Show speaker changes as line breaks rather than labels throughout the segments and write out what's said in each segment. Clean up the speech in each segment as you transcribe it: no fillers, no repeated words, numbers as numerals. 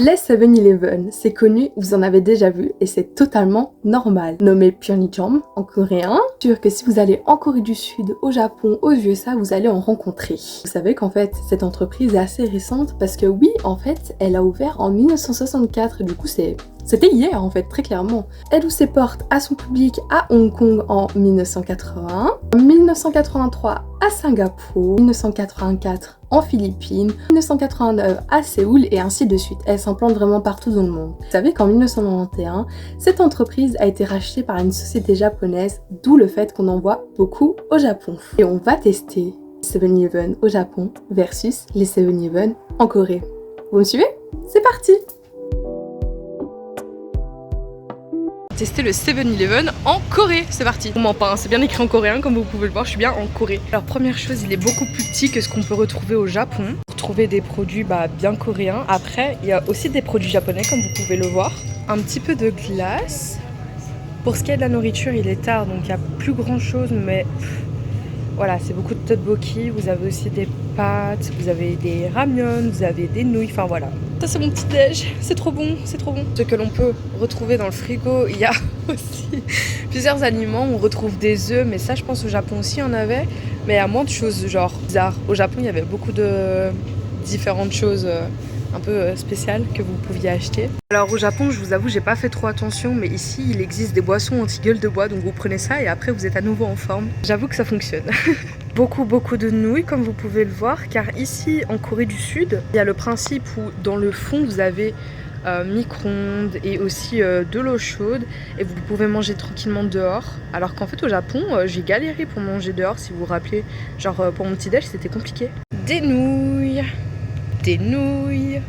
Les 7-Eleven, c'est connu, vous en avez déjà vu et c'est totalement normal. Nommé Pyeongjam en coréen, sûr que si vous allez en Corée du Sud, au Japon, aux USA, vous allez en rencontrer. Vous savez qu'en fait, cette entreprise est assez récente parce que oui, en fait, elle a ouvert en 1964, du coup c'était hier en fait, très clairement. Elle ouvre ses portes à son public à Hong Kong en 1981, en 1983 à Singapour, 1984 en Philippines, 1989 à Séoul et ainsi de suite. Elle s'implante vraiment partout dans le monde. Vous savez qu'en 1991, cette entreprise a été rachetée par une société japonaise, d'où le fait qu'on en voit beaucoup au Japon. Et on va tester les 7-Eleven au Japon versus les 7-Eleven en Corée. Vous me suivez? C'est parti!
Tester le 7-Eleven en Corée, c'est parti. On ment pas, hein, c'est bien écrit en coréen comme vous pouvez le voir, je suis bien en Corée. Alors première chose, il est beaucoup plus petit que ce qu'on peut retrouver au Japon. Pour trouver des produits bien coréens. Après, il y a aussi des produits japonais comme vous pouvez le voir. Un petit peu de glace. Pour ce qui est de la nourriture, il est tard donc il n'y a plus grand chose, mais voilà, c'est beaucoup de tteokbokki. Vous avez aussi des pâtes, vous avez des ramyeon, vous avez des nouilles, enfin voilà. Ça c'est mon petit déj, c'est trop bon, c'est trop bon. Ce que l'on peut retrouver dans le frigo, il y a aussi plusieurs aliments. On retrouve des œufs, mais ça je pense au Japon aussi il y en avait. Mais à moins de choses genre bizarres. Au Japon il y avait beaucoup de différentes choses un peu spéciales que vous pouviez acheter. Alors au Japon, je vous avoue, j'ai pas fait trop attention, mais ici il existe des boissons anti-gueule de bois, donc vous prenez ça et après vous êtes à nouveau en forme. J'avoue que ça fonctionne. Beaucoup de nouilles comme vous pouvez le voir, car ici en Corée du Sud, il y a le principe où dans le fond vous avez micro-ondes et aussi de l'eau chaude et vous pouvez manger tranquillement dehors, alors qu'en fait au Japon j'ai galéré pour manger dehors, si vous vous rappelez, genre pour mon petit déj c'était compliqué. Des nouilles. Des nouilles.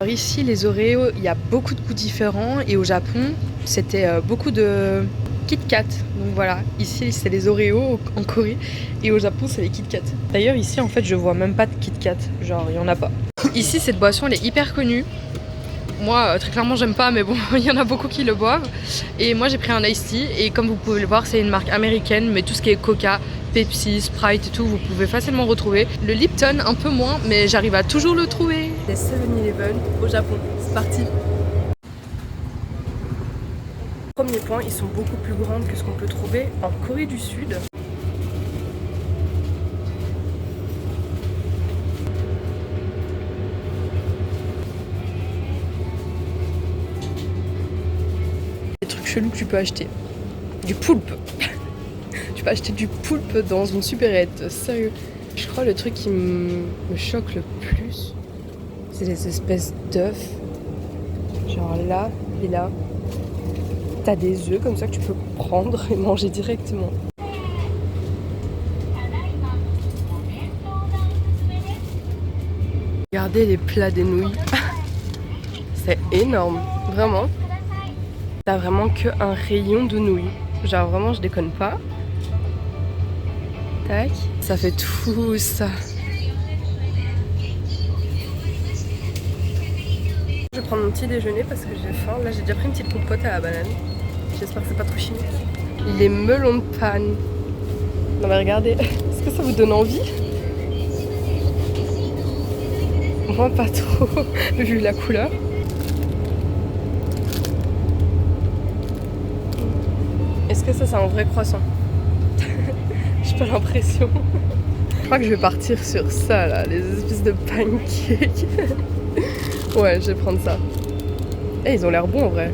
Alors ici les Oreos, il y a beaucoup de goûts différents et au Japon c'était beaucoup de Kit Kat. Donc voilà, ici c'est les Oreos en Corée et au Japon c'est les Kit Kat. D'ailleurs ici en fait je vois même pas de Kit Kat, genre il y en a pas. Ici cette boisson elle est hyper connue. Moi très clairement j'aime pas, mais bon il y en a beaucoup qui le boivent. Et moi j'ai pris un iced tea et comme vous pouvez le voir c'est une marque américaine, mais tout ce qui est Coca, Pepsi, Sprite et tout, vous pouvez facilement retrouver. Le Lipton un peu moins, mais j'arrive à toujours le trouver. Les 7-Eleven au Japon, c'est parti. Premier point, ils sont beaucoup plus grands que ce qu'on peut trouver en Corée du Sud. Des trucs chelous que tu peux acheter. Du poulpe. Tu peux acheter du poulpe dans une supérette, sérieux. Je crois le truc qui me choque le plus, c'est les espèces d'œufs. Genre là et là. T'as des œufs comme ça que tu peux prendre et manger directement. Regardez les plats des nouilles. C'est énorme, vraiment. T'as vraiment qu'un rayon de nouilles. Genre vraiment je déconne pas. Tac. Ça fait tout ça. Je vais prendre mon petit déjeuner parce que j'ai faim. Là j'ai déjà pris une petite compote à la banane. J'espère que c'est pas trop chimique. Les melons de panne. Non mais regardez, est-ce que ça vous donne envie? Moi pas trop, vu la couleur. Est-ce que ça c'est un vrai croissant? J'ai pas l'impression. Je crois que je vais partir sur ça là, les espèces de pancakes. Ouais, je vais prendre ça. Eh, ils ont l'air bons en vrai.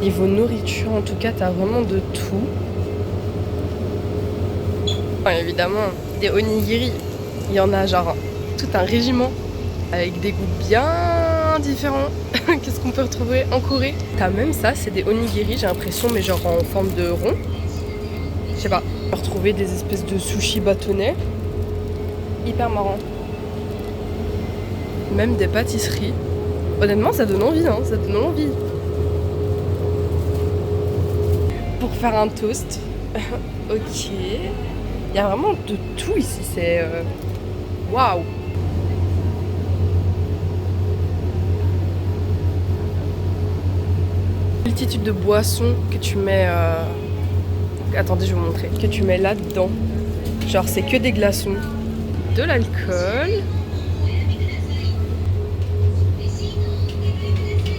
Niveau nourriture, en tout cas, t'as vraiment de tout. Enfin, évidemment, des onigiri. Il y en a genre tout un régiment avec des goûts bien différents que ce qu'on peut retrouver en Corée. T'as même ça, c'est des onigiri, j'ai l'impression, mais genre en forme de rond. Je sais pas. On peut retrouver des espèces de sushi bâtonnets. Hyper marrant. Même des pâtisseries. Honnêtement, ça donne envie, hein, ça donne envie. Pour faire un toast. Ok. Il y a vraiment de tout ici, c'est... Waouh! Multitude de boissons que tu mets... Attendez, je vais vous montrer. Que tu mets là-dedans. Genre c'est que des glaçons, de l'alcool.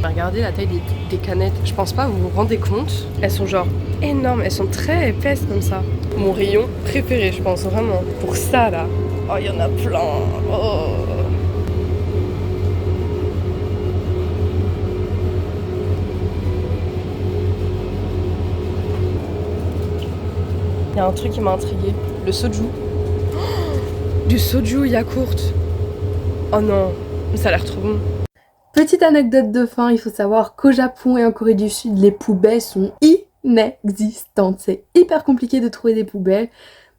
Regardez la taille des canettes, je pense pas, vous vous rendez compte?
Elles sont genre énormes, elles sont très épaisses comme ça. Mon rayon préféré, je pense vraiment. Pour ça là. Oh, il y en a plein. Oh. Il y a un truc qui m'a intriguée, le soju. Oh, du soju yaourt. Oh non, mais ça a l'air trop bon.
Petite anecdote de fin, il faut savoir qu'au Japon et en Corée du Sud, les poubelles sont inexistantes. C'est hyper compliqué de trouver des poubelles.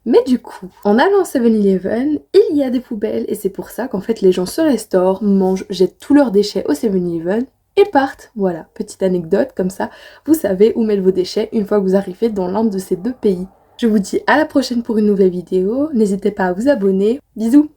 Mais du coup, en allant au 7-Eleven, il y a des poubelles et c'est pour ça qu'en fait les gens se restaurent, mangent, jettent tous leurs déchets au 7-Eleven et partent. Voilà, petite anecdote, comme ça vous savez où mettre vos déchets une fois que vous arrivez dans l'un de ces deux pays. Je vous dis à la prochaine pour une nouvelle vidéo, n'hésitez pas à vous abonner, bisous!